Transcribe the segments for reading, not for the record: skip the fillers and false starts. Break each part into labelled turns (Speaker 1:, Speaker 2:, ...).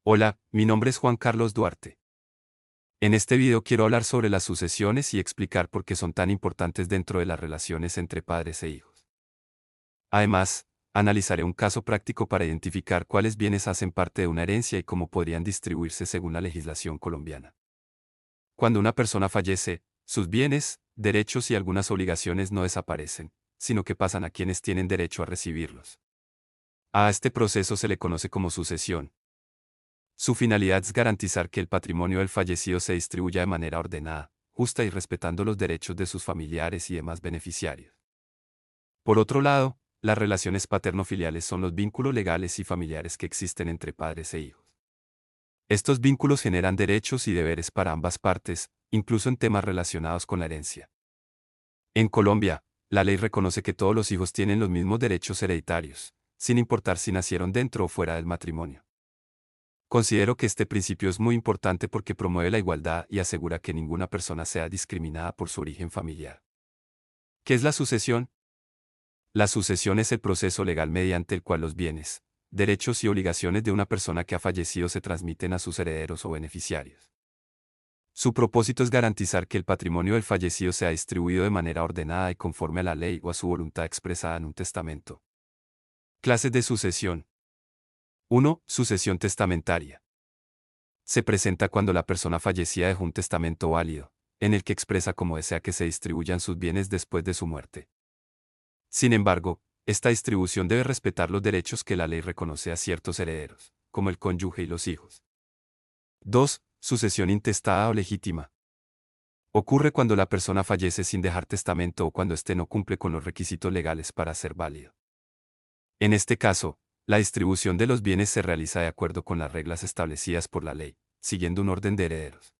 Speaker 1: Hola, mi nombre es Juan Carlos Duarte. En este video quiero hablar sobre las sucesiones y explicar por qué son tan importantes dentro de las relaciones entre padres e hijos. Además, analizaré un caso práctico para identificar cuáles bienes hacen parte de una herencia y cómo podrían distribuirse según la legislación colombiana. Cuando una persona fallece, sus bienes, derechos y algunas obligaciones no desaparecen, sino que pasan a quienes tienen derecho a recibirlos. A este proceso se le conoce como sucesión. Su finalidad es garantizar que el patrimonio del fallecido se distribuya de manera ordenada, justa y respetando los derechos de sus familiares y demás beneficiarios. Por otro lado, las relaciones paterno-filiales son los vínculos legales y familiares que existen entre padres e hijos. Estos vínculos generan derechos y deberes para ambas partes, incluso en temas relacionados con la herencia. En Colombia, la ley reconoce que todos los hijos tienen los mismos derechos hereditarios, sin importar si nacieron dentro o fuera del matrimonio. Considero que este principio es muy importante porque promueve la igualdad y asegura que ninguna persona sea discriminada por su origen familiar. ¿Qué es la sucesión? La sucesión es el proceso legal mediante el cual los bienes, derechos y obligaciones de una persona que ha fallecido se transmiten a sus herederos o beneficiarios. Su propósito es garantizar que el patrimonio del fallecido sea distribuido de manera ordenada y conforme a la ley o a su voluntad expresada en un testamento. Clases de sucesión. 1. Sucesión testamentaria. Se presenta cuando la persona fallecida dejó un testamento válido, en el que expresa cómo desea que se distribuyan sus bienes después de su muerte. Sin embargo, esta distribución debe respetar los derechos que la ley reconoce a ciertos herederos, como el cónyuge y los hijos. 2. Sucesión intestada o legítima. Ocurre cuando la persona fallece sin dejar testamento o cuando éste no cumple con los requisitos legales para ser válido. En este caso, la distribución de los bienes se realiza de acuerdo con las reglas establecidas por la ley, siguiendo un orden de herederos.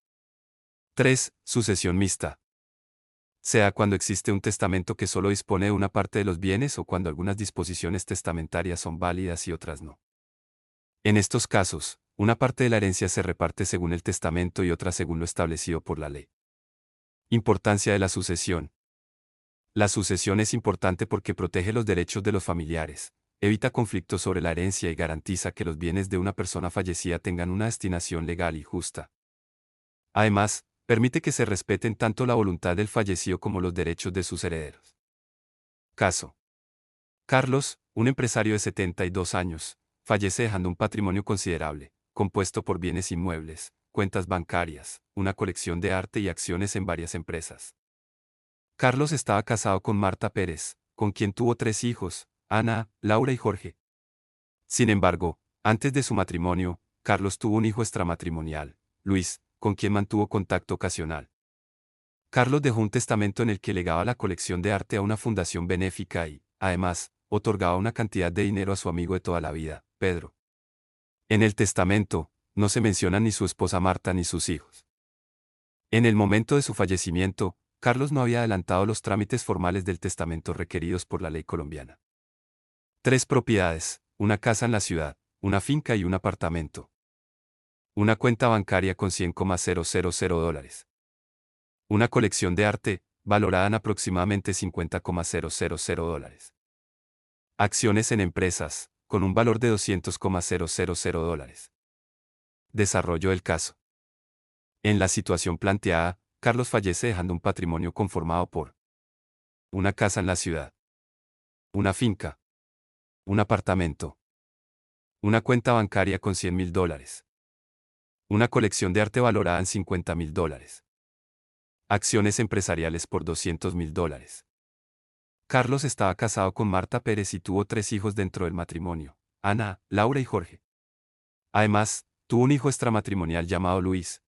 Speaker 1: 3. Sucesión mixta. Sea cuando existe un testamento que solo dispone de una parte de los bienes o cuando algunas disposiciones testamentarias son válidas y otras no. En estos casos, una parte de la herencia se reparte según el testamento y otra según lo establecido por la ley. Importancia de la sucesión. La sucesión es importante porque protege los derechos de los familiares, evita conflictos sobre la herencia y garantiza que los bienes de una persona fallecida tengan una destinación legal y justa. Además, permite que se respeten tanto la voluntad del fallecido como los derechos de sus herederos. Caso. Carlos, un empresario de 72 años, fallece dejando un patrimonio considerable, compuesto por bienes inmuebles, cuentas bancarias, una colección de arte y acciones en varias empresas. Carlos estaba casado con Marta Pérez, con quien tuvo 3 hijos, Ana, Laura y Jorge. Sin embargo, antes de su matrimonio, Carlos tuvo un hijo extramatrimonial, Luis, con quien mantuvo contacto ocasional. Carlos dejó un testamento en el que legaba la colección de arte a una fundación benéfica y, además, otorgaba una cantidad de dinero a su amigo de toda la vida, Pedro. En el testamento, no se mencionan ni su esposa Marta ni sus hijos. En el momento de su fallecimiento, Carlos no había adelantado los trámites formales del testamento requeridos por la ley colombiana. 3 propiedades, una casa en la ciudad, una finca y un apartamento. Una cuenta bancaria con $100,000. Una colección de arte, valorada en aproximadamente $50,000. Acciones en empresas, con un valor de $200,000. Desarrollo del caso. En la situación planteada, Carlos fallece dejando un patrimonio conformado por una casa en la ciudad, una finca, un apartamento, una cuenta bancaria con $100,000, una colección de arte valorada en $50,000. Acciones empresariales por $200,000. Carlos estaba casado con Marta Pérez y tuvo 3 hijos dentro del matrimonio, Ana, Laura y Jorge. Además, tuvo un hijo extramatrimonial llamado Luis.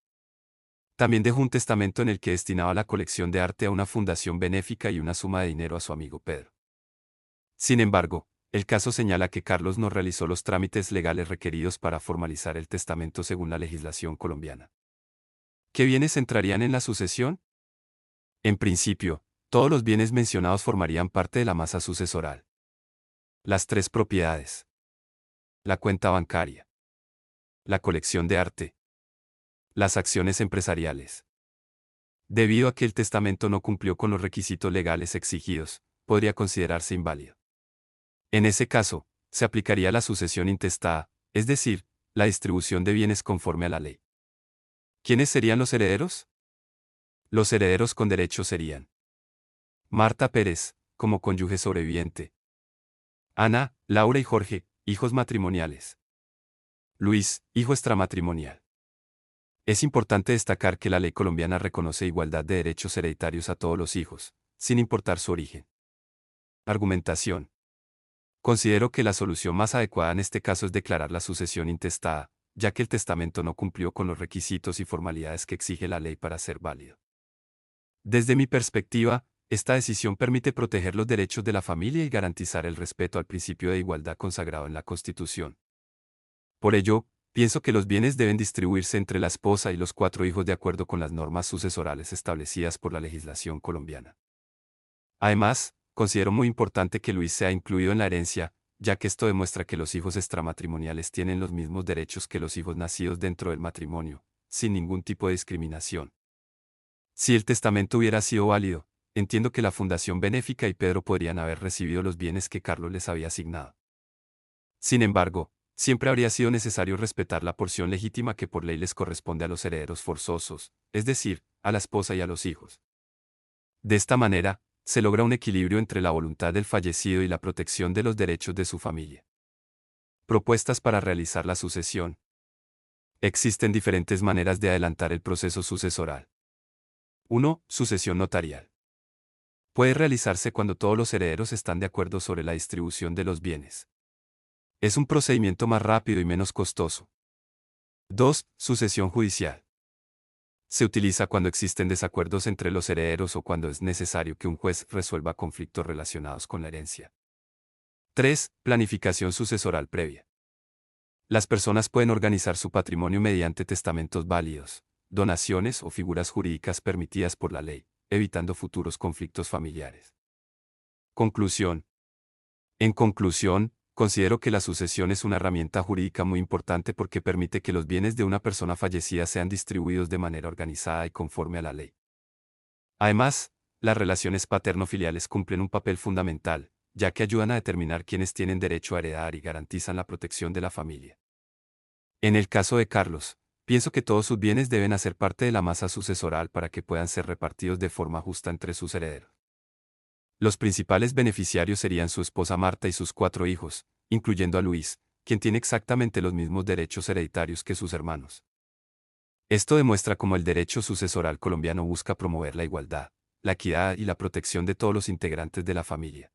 Speaker 1: También dejó un testamento en el que destinaba la colección de arte a una fundación benéfica y una suma de dinero a su amigo Pedro. Sin embargo, el caso señala que Carlos no realizó los trámites legales requeridos para formalizar el testamento según la legislación colombiana. ¿Qué bienes entrarían en la sucesión? En principio, todos los bienes mencionados formarían parte de la masa sucesoral. Las 3 propiedades. La cuenta bancaria. La colección de arte. Las acciones empresariales. Debido a que el testamento no cumplió con los requisitos legales exigidos, podría considerarse inválido. En ese caso, se aplicaría la sucesión intestada, es decir, la distribución de bienes conforme a la ley. ¿Quiénes serían los herederos? Los herederos con derecho serían Marta Pérez, como cónyuge sobreviviente. Ana, Laura y Jorge, hijos matrimoniales. Luis, hijo extramatrimonial. Es importante destacar que la ley colombiana reconoce igualdad de derechos hereditarios a todos los hijos, sin importar su origen. Argumentación. Considero que la solución más adecuada en este caso es declarar la sucesión intestada, ya que el testamento no cumplió con los requisitos y formalidades que exige la ley para ser válido. Desde mi perspectiva, esta decisión permite proteger los derechos de la familia y garantizar el respeto al principio de igualdad consagrado en la Constitución. Por ello, pienso que los bienes deben distribuirse entre la esposa y los 4 hijos de acuerdo con las normas sucesorales establecidas por la legislación colombiana. Además, considero muy importante que Luis sea incluido en la herencia, ya que esto demuestra que los hijos extramatrimoniales tienen los mismos derechos que los hijos nacidos dentro del matrimonio, sin ningún tipo de discriminación. Si el testamento hubiera sido válido, entiendo que la Fundación Benéfica y Pedro podrían haber recibido los bienes que Carlos les había asignado. Sin embargo, siempre habría sido necesario respetar la porción legítima que por ley les corresponde a los herederos forzosos, es decir, a la esposa y a los hijos. De esta manera, se logra un equilibrio entre la voluntad del fallecido y la protección de los derechos de su familia. Propuestas para realizar la sucesión. Existen diferentes maneras de adelantar el proceso sucesoral. 1. Sucesión notarial. Puede realizarse cuando todos los herederos están de acuerdo sobre la distribución de los bienes. Es un procedimiento más rápido y menos costoso. 2. Sucesión judicial. Se utiliza cuando existen desacuerdos entre los herederos o cuando es necesario que un juez resuelva conflictos relacionados con la herencia. 3. Planificación sucesoral previa. Las personas pueden organizar su patrimonio mediante testamentos válidos, donaciones o figuras jurídicas permitidas por la ley, evitando futuros conflictos familiares. Conclusión. En conclusión, considero que la sucesión es una herramienta jurídica muy importante porque permite que los bienes de una persona fallecida sean distribuidos de manera organizada y conforme a la ley. Además, las relaciones paterno-filiales cumplen un papel fundamental, ya que ayudan a determinar quiénes tienen derecho a heredar y garantizan la protección de la familia. En el caso de Carlos, pienso que todos sus bienes deben hacer parte de la masa sucesoral para que puedan ser repartidos de forma justa entre sus herederos. Los principales beneficiarios serían su esposa Marta y sus 4 hijos, incluyendo a Luis, quien tiene exactamente los mismos derechos hereditarios que sus hermanos. Esto demuestra cómo el derecho sucesoral colombiano busca promover la igualdad, la equidad y la protección de todos los integrantes de la familia.